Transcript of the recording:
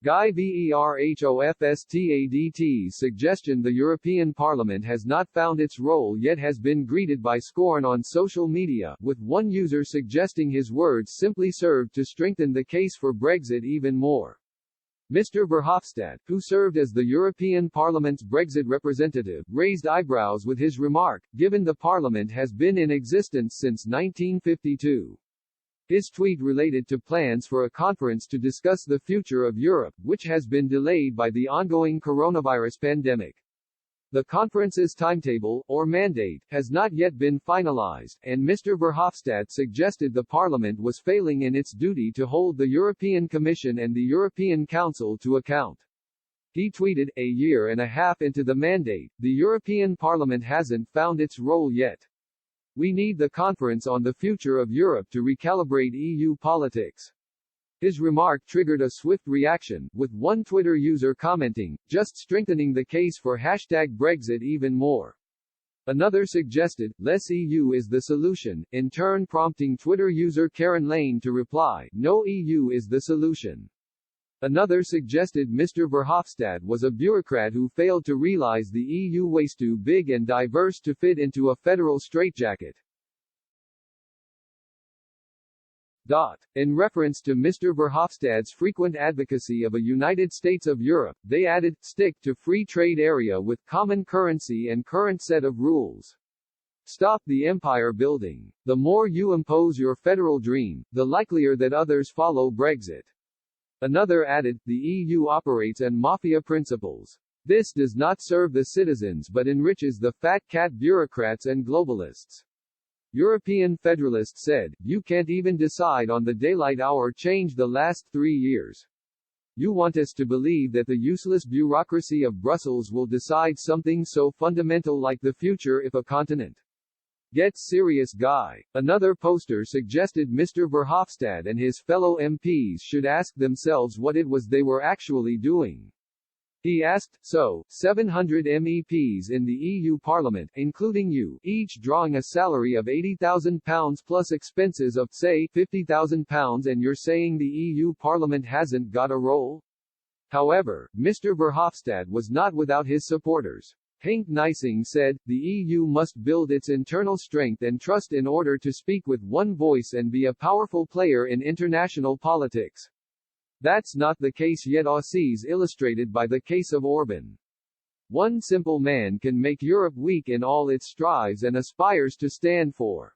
Guy Verhofstadt's suggestion the European Parliament has not found its role yet has been greeted by scorn on social media, with one user suggesting his words simply served to strengthen the case for Brexit even more. Mr. Verhofstadt, who served as the European Parliament's Brexit representative, raised eyebrows with his remark, given the Parliament has been in existence since 1952. His tweet related to plans for a conference to discuss the future of Europe, which has been delayed by the ongoing coronavirus pandemic. The conference's timetable, or mandate, has not yet been finalized, and Mr. Verhofstadt suggested the Parliament was failing in its duty to hold the European Commission and the European Council to account. He tweeted, "A year and a half into the mandate, the European Parliament hasn't found its role yet. We need the Conference on the Future of Europe to recalibrate EU politics." His remark triggered a swift reaction, with one Twitter user commenting, "Just strengthening the case for #Brexit even more." Another suggested, "Less EU is the solution," in turn prompting Twitter user Karen Lane to reply, "No EU is the solution." Another suggested Mr. Verhofstadt was a bureaucrat who failed to realize the EU was too big and diverse to fit into a federal straitjacket. In reference to Mr. Verhofstadt's frequent advocacy of a United States of Europe, they added, "Stick to free trade area with common currency and current set of rules. Stop the empire building. The more you impose your federal dream, the likelier that others follow Brexit." Another added, "The EU operates on mafia principles. This does not serve the citizens but enriches the fat cat bureaucrats and globalists." European Federalists said, "You can't even decide on the daylight hour change the last 3 years. You want us to believe that the useless bureaucracy of Brussels will decide something so fundamental like the future of a continent. Get serious, guy." Another poster suggested Mr. Verhofstadt and his fellow MPs should ask themselves what it was they were actually doing. He asked, "So, 700 MEPs in the EU Parliament, including you, each drawing a salary of £80,000 plus expenses of, say, £50,000 and you're saying the EU Parliament hasn't got a role?" However, Mr. Verhofstadt was not without his supporters. Henk Nysing said, "The EU must build its internal strength and trust in order to speak with one voice and be a powerful player in international politics. That's not the case yet, Aussies illustrated by the case of Orban. One simple man can make Europe weak in all it strives and aspires to stand for."